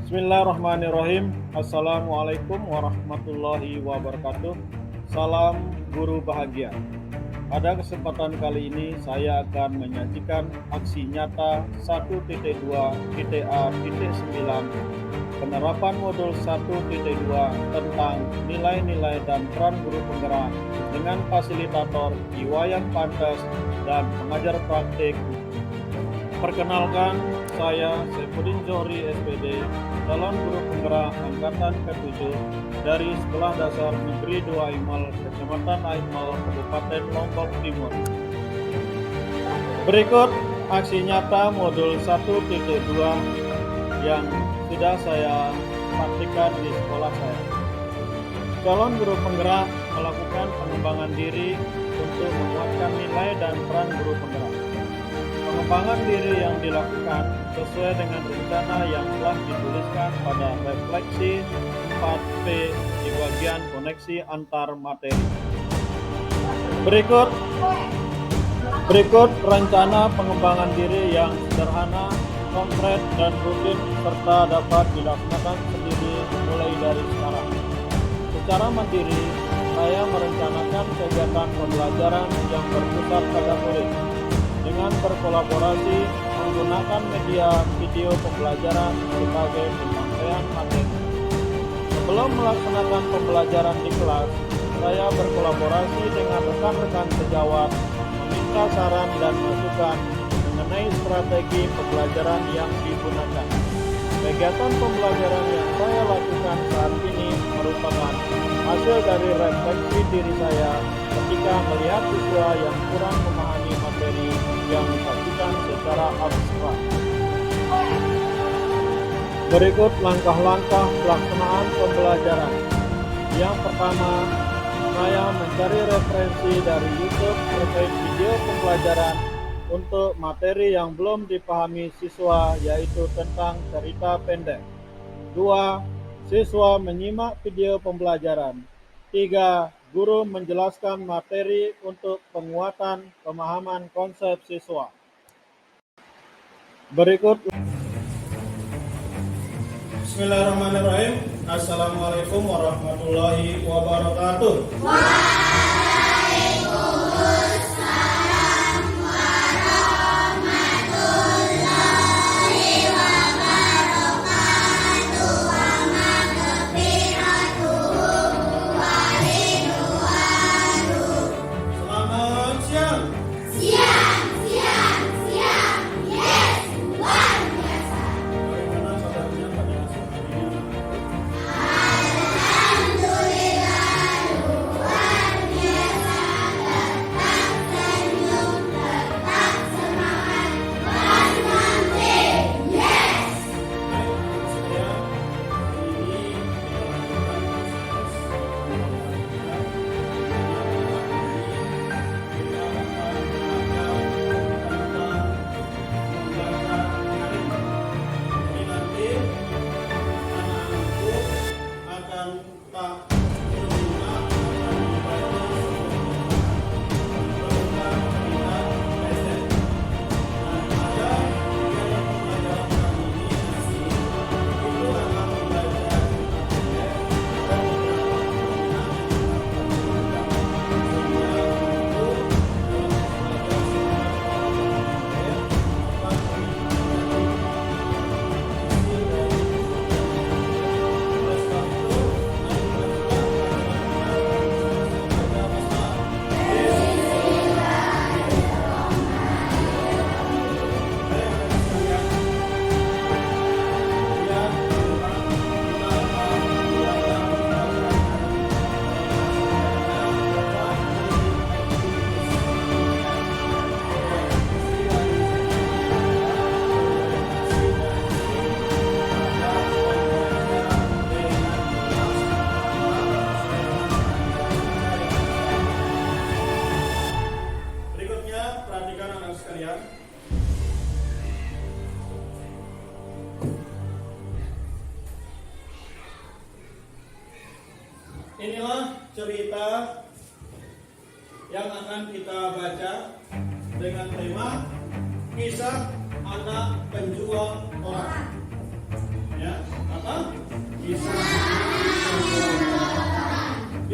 Bismillahirrahmanirrahim. Assalamualaikum warahmatullahi wabarakatuh. Salam guru bahagia. Pada kesempatan kali ini saya akan menyajikan aksi nyata 1.2.A.9 penerapan modul 1.2 tentang nilai-nilai dan peran guru penggerak dengan fasilitator Iwayan Pantes dan pengajar praktik. Perkenalkan, saya Saifuddin Zohri SPD, calon guru penggerak angkatan ke-7 dari Sekolah Dasar Negeri 2 Aimal, Kecamatan Aimal, Kabupaten Lombok Timur. Berikut aksi nyata modul 1.2 yang sudah saya praktikkan di sekolah saya. Calon guru penggerak melakukan pengembangan diri untuk menguatkan nilai dan peran guru penggerak. Pengembangan diri yang dilakukan sesuai dengan rencana yang telah dituliskan pada refleksi 4P di bagian koneksi antar materi. Berikut rencana pengembangan diri yang sederhana, konkret, dan rutin serta dapat dilaksanakan sendiri mulai dari sekarang. Secara mandiri, saya merencanakan kegiatan pembelajaran yang berpusat pada murid dengan berkolaborasi menggunakan media video pembelajaran sebagai penyampaian materi. Sebelum melaksanakan pembelajaran di kelas, saya berkolaborasi dengan rekan-rekan sejawat, meminta saran dan masukan mengenai strategi pembelajaran yang digunakan. Kegiatan pembelajaran yang saya lakukan saat ini merupakan hasil dari refleksi diri saya ketika melihat siswa yang kurang memahami materi yang disajikan secara abstrak. Berikut langkah-langkah pelaksanaan pembelajaran. Yang pertama, saya mencari referensi dari YouTube terkait video pembelajaran untuk materi yang belum dipahami siswa, yaitu tentang cerita pendek. 2. Siswa menyimak video pembelajaran. 3. Guru menjelaskan materi untuk penguatan pemahaman konsep siswa. Berikut. Bismillahirrahmanirrahim. Assalamualaikum warahmatullahi wabarakatuh. Inilah cerita yang akan kita baca dengan tema kisah anak penjual orang. Ya, apa Di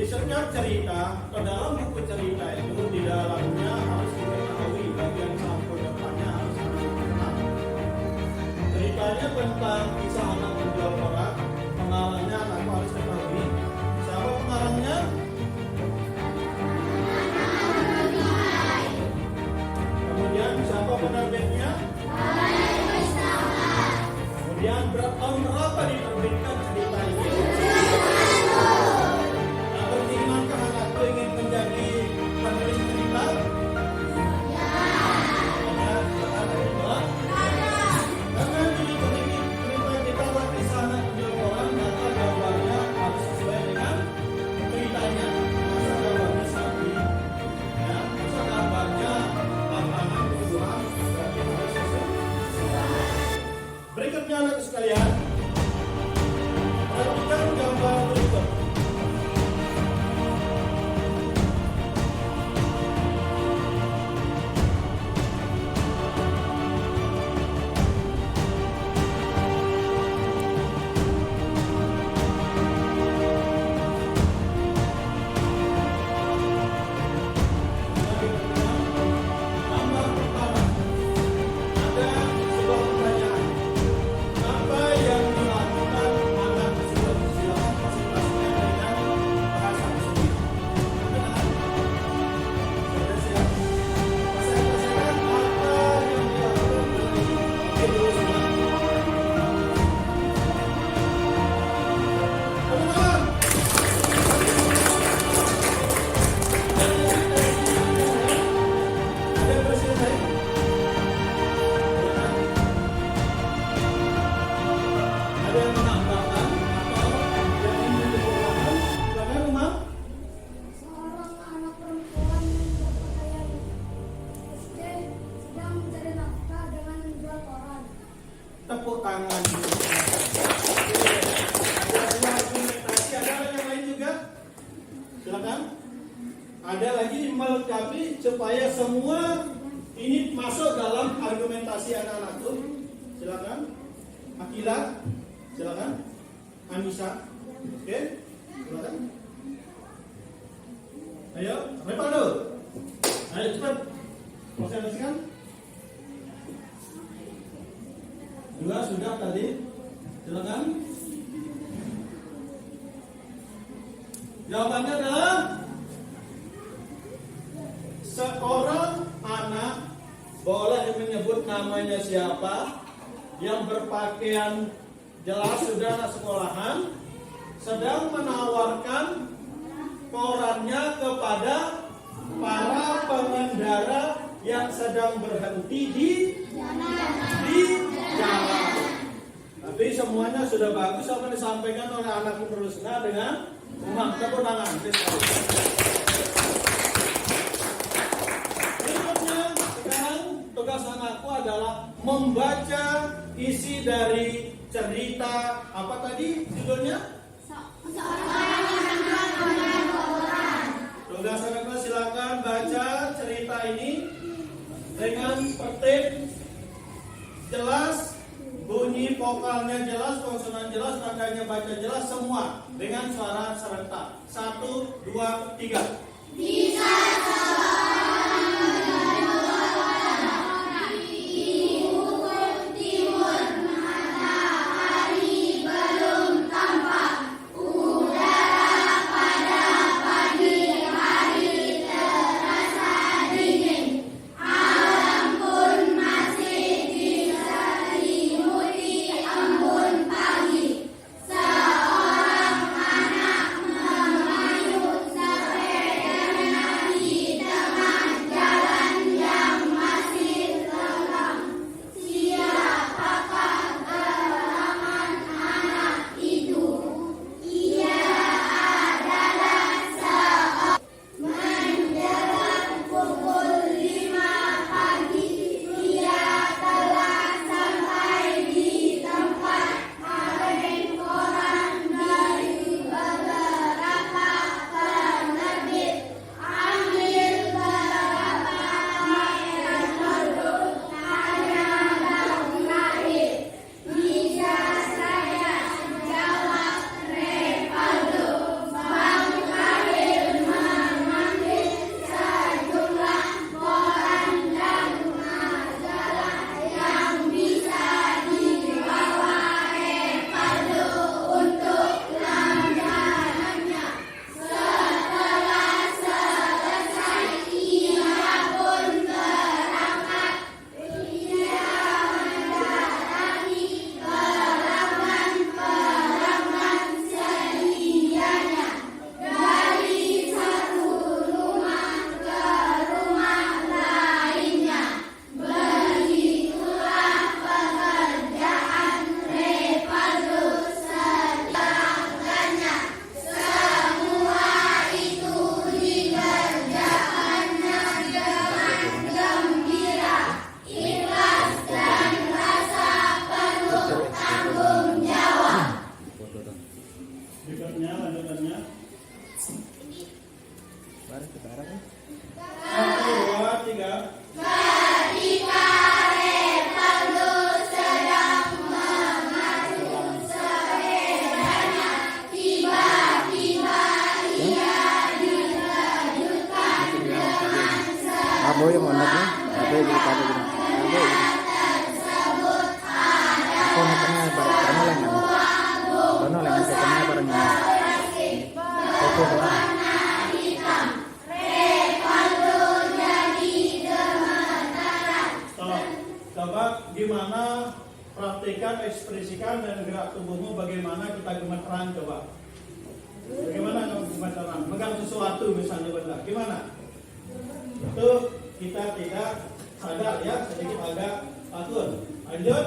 setiap cerita atau dalam buku cerita itu di dalamnya harus diketahui bagian sampul depannya harus dikenal. Ceritanya tentang kisah anak penjual koran, pengarangnya anakku harus ketahui. Siapa pengarangnya? Kemudian siapa penerbitnya? Kemudian tahun berapa diterbitkan cerita ini? Nah, berimankah anakku ingin menjadi penulis cerita? Karena jadi penulis cerita kita buat kisah anak penjual koran, maka gambarnya harus sesuai dengan ceritanya. Masa gambarnya sapi, ya, masa gambarnya lapangan tumbuhan, berarti harus sesuai. Berikutnya anak sekalian, perhatikan gambar berikut. Gambar pertama, ada sebuah pertanyaan. Apa yang dilakukan anak tersebut? Silakan fasilitasinya dengan bahasa sendiri. Benar? Sudah siap? Fasilitasikan apa yang dilakukan nanti. Oke, dulu silakan. Teman-teman. Ada yang berselesai? Benar? Ada yang menambahkan atau yang ingin ditambahkan? Silakan, Umar. Seorang anak perempuan yang berpakaian SD sedang mencari nafkah dengan menjual koran. Tepuk tangan. Ada dua argumentasi, ada yang lain juga? Silakan. Ada lagi melengkapi supaya semua ini masuk dalam argumentasi anak-anakku. Silakan. Akila, silakan. Anissa, oke? Silakan. Ayo, Repado. Ayo cepat. Presentasikan. Dua sudah tadi. Silakan. Jawabannya adalah seorang anak, boleh menyebut namanya siapa, yang berpakaian jelas sudah anak sekolahan, sedang menawarkan korannya kepada para pengendara yang sedang berhenti di jalan. Tapi semuanya sudah bagus apa disampaikan oleh anak penerusnya dengan umam. Tepuk tangan. Berikutnya sekarang tugas anakku adalah membaca isi dari cerita apa tadi judulnya? Tugas anakku silakan baca cerita ini dengan tertib, jelas, bunyi vokalnya jelas, konsonan jelas, nadanya baca jelas semua dengan suara serentak. 1, 2, 3. Bisa perhatikan, ekspresikan dan gerak tubuhmu bagaimana kita gemeteran coba. Bagaimana kamu gemeteran? Megang sesuatu misalnya benda, gimana? Itu kita tidak sadar ya, sedikit agak takut. Lanjut.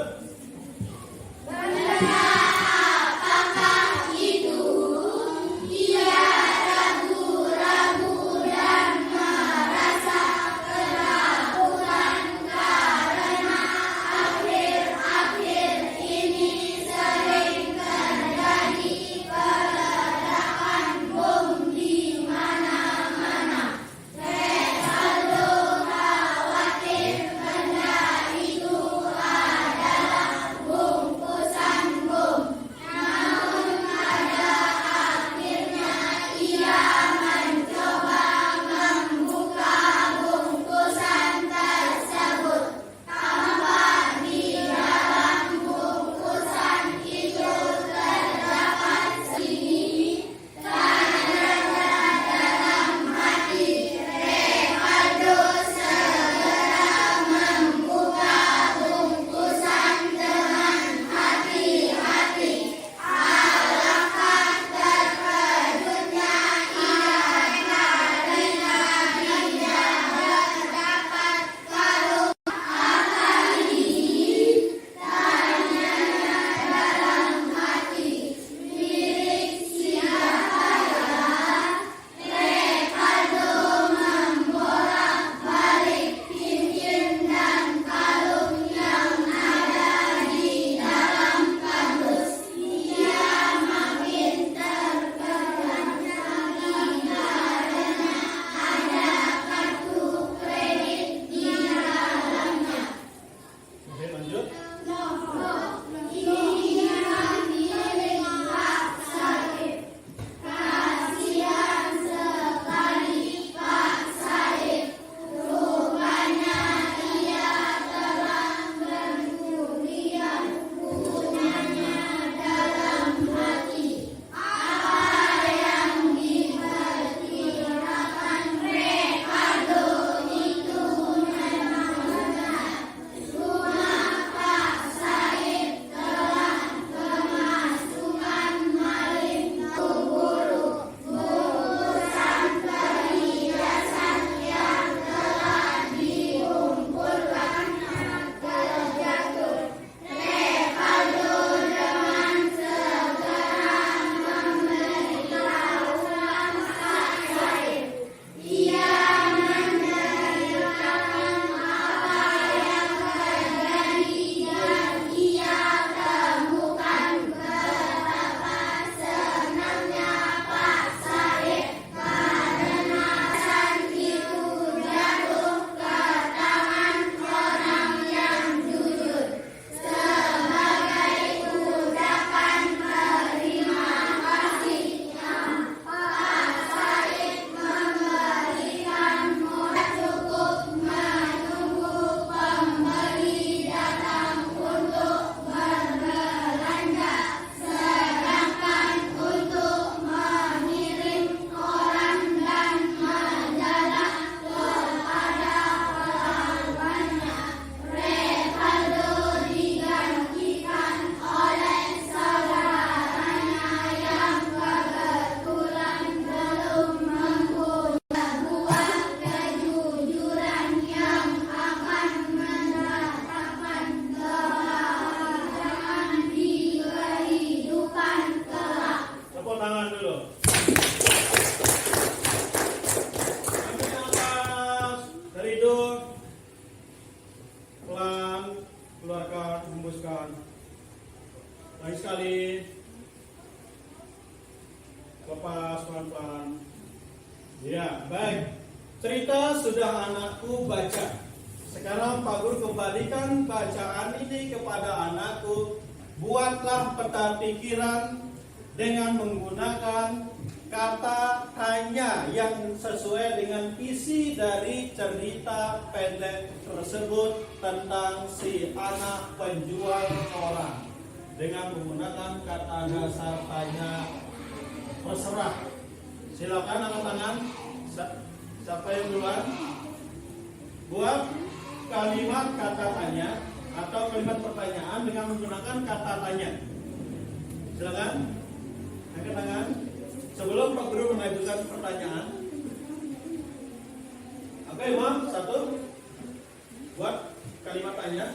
Lagi sekali. Lepas pelan-pelan. Ya, baik. Cerita sudah anakku baca. Sekarang Pak Guru kembalikan bacaan ini kepada anakku. Buatlah peta pikiran dengan menggunakan kata tanya yang sesuai dengan isi dari cerita pendek tersebut tentang si anak penjual koran dengan menggunakan kata dasar tanya terserah. Silakan angkat tangan. Siapa yang duluan? Buat kalimat kata tanya atau kalimat pertanyaan dengan menggunakan kata tanya. Silakan angkat tangan sebelum Pak Guru mengajukan pertanyaan. Oke, Bang, satu buat kalimat tanya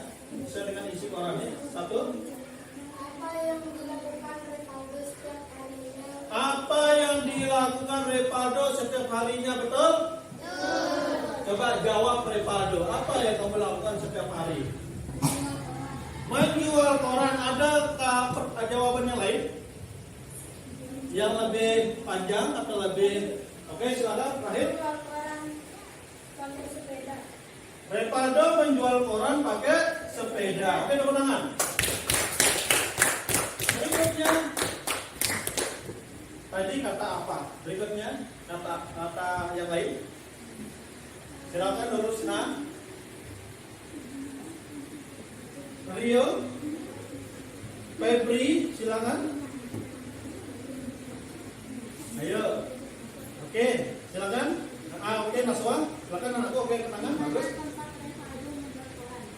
sesuai dengan isi korannya. Satu. Apa yang dilakukan Repaldo setiap harinya? Apa yang dilakukan Repaldo setiap harinya, betul? Coba jawab Repaldo. Apa yang kamu lakukan setiap hari? Menjual koran. Adakah jawaban yang lain? Yang lebih panjang atau lebih? Oke, silakan. Terakhir. Jual koran pakai sepeda. Repaldo menjual koran pakai sepeda. Oke, tepuk tangan. Berikutnya. Tadi kata apa? Berikutnya kata yang lain. Silakan Nurul Sinan. Rio. Febri, silakan. Ayo. Oke, silakan. Oke, Naswa. Silakan anakku. Oke, ke tangan. Bagus.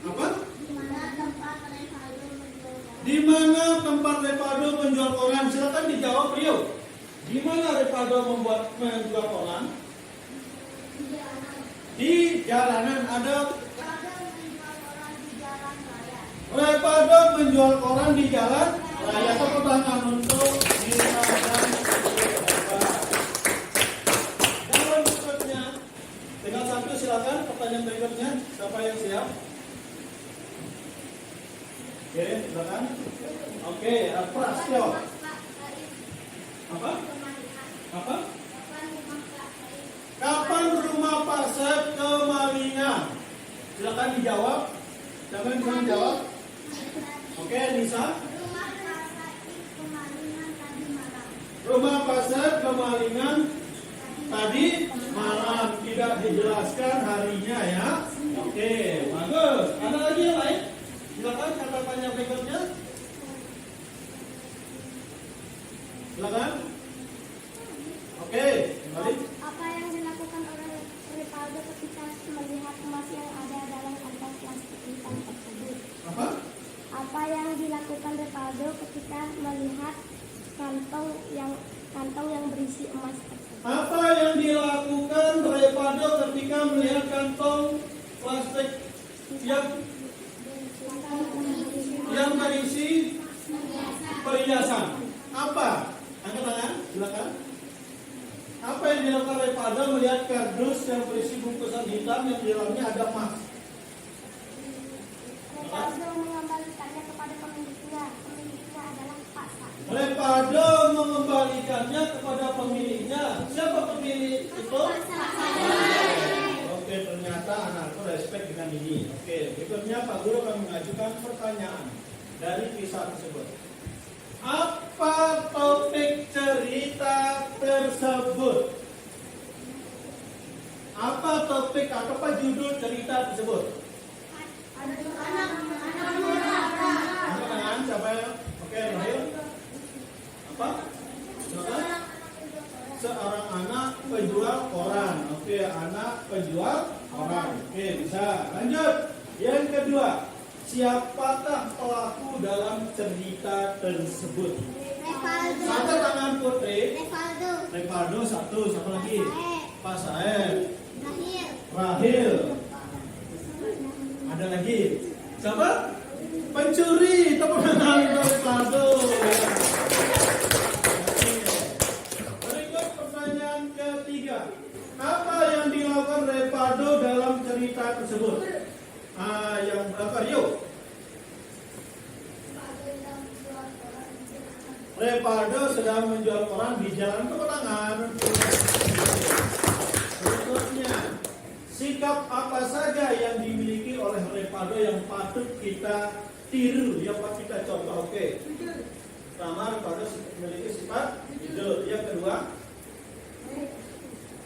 Apa? Di mana tempat Repaldo menjual koran? Silakan dijawab, Rio. Di mana Repaldo menjual koran? Di jalanan. Ada Repaldo menjual koran di jalan raya. Tepuk tangan untuk Nina dan Dalam berikutnya, tinggal satu, silakan pertanyaan berikutnya. Siapa yang siap? Oke, silakan. Oke, Prastyo. Apa? Apa? Kapan rumah Pak Sep kemalingan? Silakan dijawab. Siapa yang bisa jawab? Oke, Nisa. Rumah Pak Sep kemalingan tadi malam, tidak dijelaskan harinya ya. Oke, bagus. Ada lagi yang lain? Silakan kata tanya berikutnya. Silakan. Oke, kembali. Apa yang dilakukan oleh Repaldo ketika melihat emas yang ada dalam kantong plastik hitam tersebut? Apa? Apa yang dilakukan Repaldo ketika melihat kantong yang berisi emas tersebut? Apa yang dilakukan Repaldo ketika melihat kantong plastik yang berisi perhiasan? Apa? Angkat tangan, silakan. Apa yang dilakukan Repaldo melihat kardus yang berisi bungkusan hitam yang di dalamnya ada emas? Repaldo mengembalikannya kepada pemiliknya. Pemiliknya adalah Pak Sa. Repaldo mengembalikannya kepada pemiliknya. Siapa pemilik itu? Oke, ternyata anakku respect dengan ini. Oke, berikutnya Pak Guru akan mengajukan pertanyaan dari kisah tersebut. Apa topik cerita tersebut? Apa topik atau apa judul cerita tersebut? Anak Angkat tangan, siapa ya? Oke, Rahil. Apa? Silakan. Seorang anak penjual koran. Oke, anak penjual koran. Oke, bisa. Lanjut. Yang kedua, siapakah pelaku dalam cerita tersebut? Repaldo. Satu tangan Putri. Repaldo. Repaldo satu. Siapa lagi? Pak Saeb. Lahir. Rahil. Ada lagi? Siapa? Pencuri. Tepuk tangan untuk Repaldo. Berikut pertanyaan ketiga. Apa yang dilakukan Repaldo dalam cerita tersebut? Yang berapa? Yuk. Repaldo sedang menjual koran di jalan. Tepuk tangan. Berikutnya, sikap apa saja yang dimiliki oleh Repaldo yang patut kita tiru, yang patut kita contoh? Oke. Pertama, Repaldo memiliki sifat jujur. Yang kedua,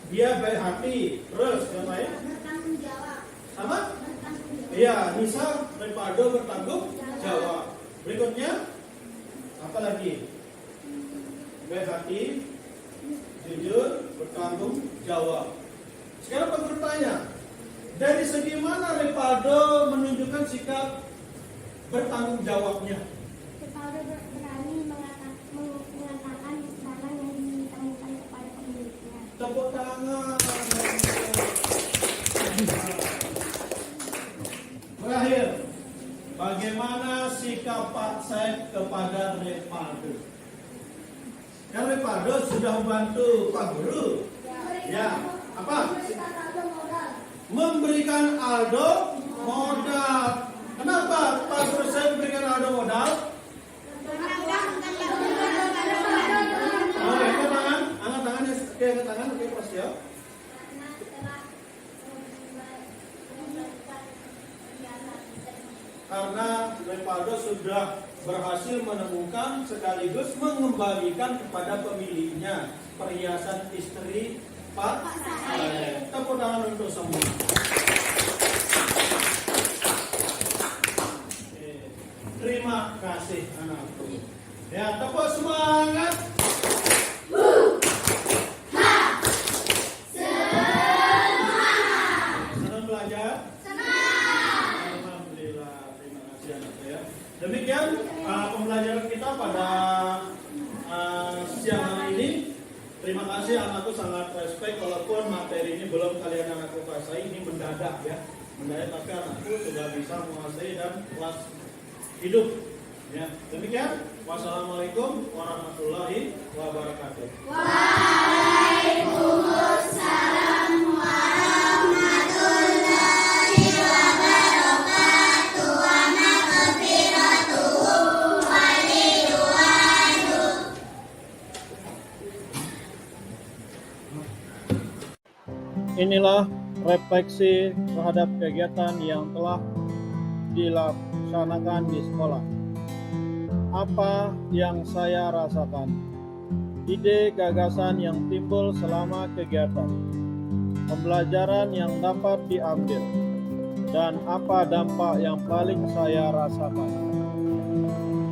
dia baik hati. Terus yang lain? Bertanggung jawab. Sama? Iya, bisa Repaldo bertanggung jawab. Berikutnya, apa lagi? Baik hati, jujur, bertanggung jawab. Sekarang Pak bertanya, dari segi mana Repaldo menunjukkan sikap bertanggung jawabnya. Ripaldo berani mengatakan barang yang ditemukan kepada pemiliknya. Tepuk tangan. Terakhir, bagaimana sikap Pak Said kepada Ripaldo? Kan Ripaldo sudah membantu Pak Guru. Ya, apa? Memberikan Aldo modal. Kenapa Pak Guru saya memberikan Aldo modal? Oke, angkat tangan. Angkat tangannya. Oke, angkat tangan. Oke, pas ya. Karena Ripaldo sudah berhasil menemukan sekaligus mengembalikan kepada pemiliknya perhiasan istri Pak Said. Tepuk tangan untuk semua. Terima kasih anakku. Ya, tepuk semangat. Senang belajar? Alhamdulillah, terima kasih anakku ya. Demikian pembelajaran kita pada siang hari ini. Terima kasih anakku, sangat respect walaupun materi ini belum kalian anakku kuasai, ini mendadak ya. Mendadak, tapi anakku sudah bisa menguasai dan kelas hidup. Ya, demikian. Wassalamualaikum warahmatullahi wabarakatuh. Waalaikumsalam warahmatullahi wabarakatuh. Wa maghfiratuhu wa ridwanuhu. Inilah refleksi terhadap kegiatan yang telah dilaksanakan di sekolah. Apa yang saya rasakan? Ide gagasan yang timbul selama kegiatan, pembelajaran yang dapat diambil, dan apa dampak yang paling saya rasakan.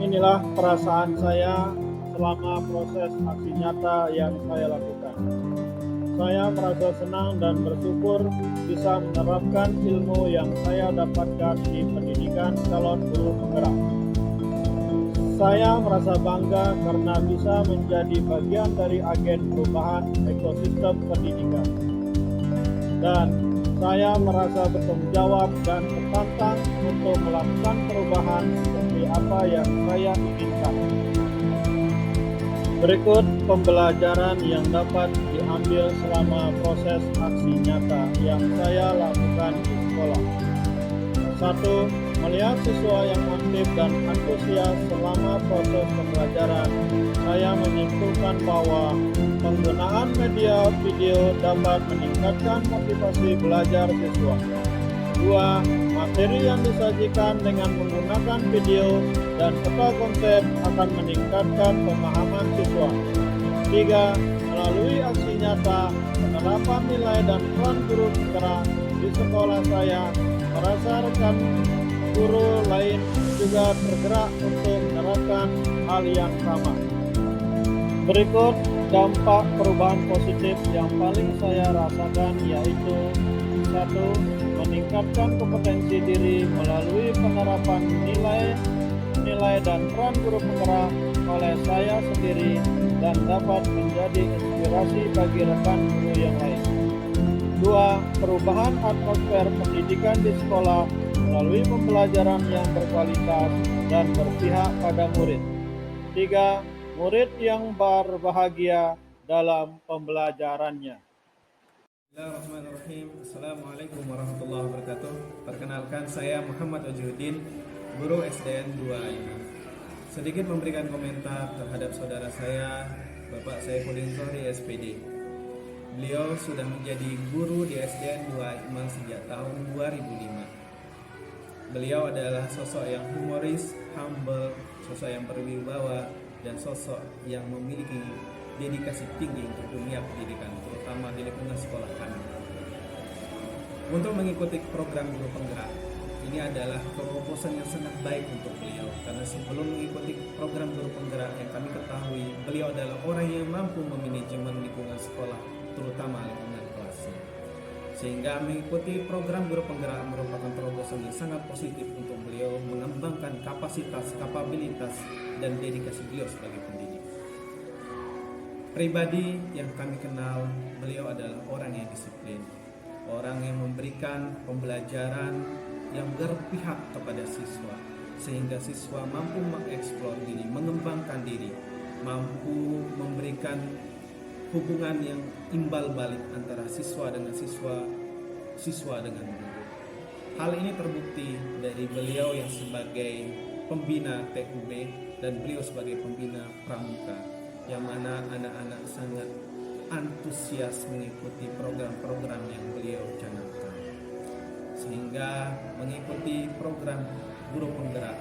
Inilah perasaan saya selama proses aksi nyata yang saya lakukan. Saya merasa senang dan bersyukur bisa menerapkan ilmu yang saya dapatkan di pendidikan calon guru penggerak. Saya merasa bangga karena bisa menjadi bagian dari agen perubahan ekosistem pendidikan. Dan saya merasa bertanggung jawab dan tertantang untuk melakukan perubahan seperti apa yang saya inginkan. Berikut pembelajaran yang dapat diambil selama proses aksi nyata yang saya lakukan di sekolah. 1. Melihat siswa yang aktif dan antusias selama proses pembelajaran, saya menyimpulkan bahwa penggunaan media video dapat meningkatkan motivasi belajar siswa. 2. Materi yang disajikan dengan menggunakan video dan peta konsep akan meningkatkan pemahaman siswa. 3. Melalui aksi nyata, penerapan nilai dan peran guru penggerak di sekolah saya merasa rekan guru lain juga tergerak untuk menerapkan hal yang sama. Berikut dampak perubahan positif yang paling saya rasakan, yaitu 1. Meningkatkan kompetensi diri melalui penerapan nilai dan peran guru penggerak oleh saya sendiri dan dapat menjadi inspirasi bagi rekan guru yang lain. 2. Perubahan atmosfer pendidikan di sekolah melalui pembelajaran yang berkualitas dan berpihak pada murid. 3. Murid yang berbahagia dalam pembelajarannya. Bismillahirrahmanirrahim. Assalamualaikum warahmatullahi wabarakatuh. Perkenalkan, saya Muhammad Wajuddin, guru SDN 2 Sedikit memberikan komentar terhadap saudara saya, Bapak Saifuddin Zohri SPD. Beliau sudah menjadi guru di SDN 2 Iman sejak tahun 2005. Beliau adalah sosok yang humoris, humble, sosok yang berwibawa, dan sosok yang memiliki dedikasi tinggi untuk dunia pendidikan, terutama di lingkungan sekolah kami. Untuk mengikuti program guru penggerak, ini adalah terobosan yang sangat baik untuk beliau, karena sebelum mengikuti program guru penggerak yang kami ketahui, beliau adalah orang yang mampu memanajemen lingkungan sekolah, terutama lingkungan kelasnya. Sehingga mengikuti program guru penggerak merupakan terobosan yang sangat positif untuk beliau mengembangkan kapasitas, kapabilitas, dan dedikasi beliau sebagai pendidik. Pribadi yang kami kenal, beliau adalah orang yang disiplin, orang yang memberikan pembelajaran yang berpihak kepada siswa, sehingga siswa mampu mengeksplor diri, mengembangkan diri, mampu memberikan hubungan yang imbal balik antara siswa dengan siswa, siswa dengan guru. Hal ini terbukti dari beliau yang sebagai pembina TUB dan beliau sebagai pembina pramuka, yang mana anak-anak sangat antusias mengikuti program-program yang beliau canangkan. Sehingga mengikuti program guru penggerak,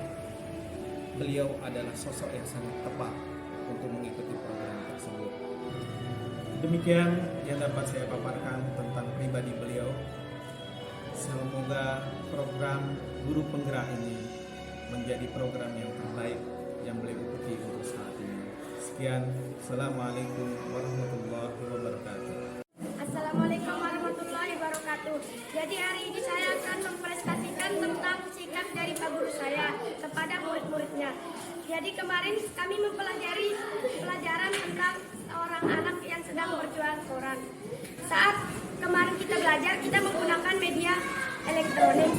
beliau adalah sosok yang sangat tepat untuk mengikuti program tersebut. Demikian yang dapat saya paparkan tentang pribadi beliau. Semoga program guru penggerak ini menjadi program yang terbaik yang beliau ikuti untuk saat ini. Sekian, Assalamualaikum warahmatullahi wabarakatuh. Assalamualaikum warahmatullahi wabarakatuh. Jadi hari ini saya akan mempresentasikan tentang sikap dari Pak Guru saya kepada murid-muridnya. Jadi kemarin kami mempelajari pelajaran tentang seorang anak yang sedang berjualan koran. Saat kemarin kita belajar, kita menggunakan media elektronik.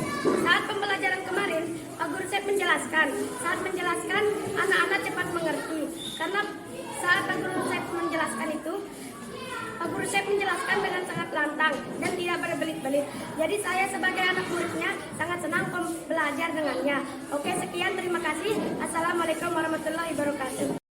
Saat pembelajaran kemarin, Pak Guru saya menjelaskan. Saat menjelaskan, anak-anak cepat mengerti. Karena saat Pak Guru saya menjelaskan itu, Pak Guru saya menjelaskan dengan sangat lantang dan tidak berbelit-belit. Jadi saya sebagai anak muridnya sangat senang belajar dengannya. Oke, sekian, terima kasih. Assalamualaikum warahmatullahi wabarakatuh.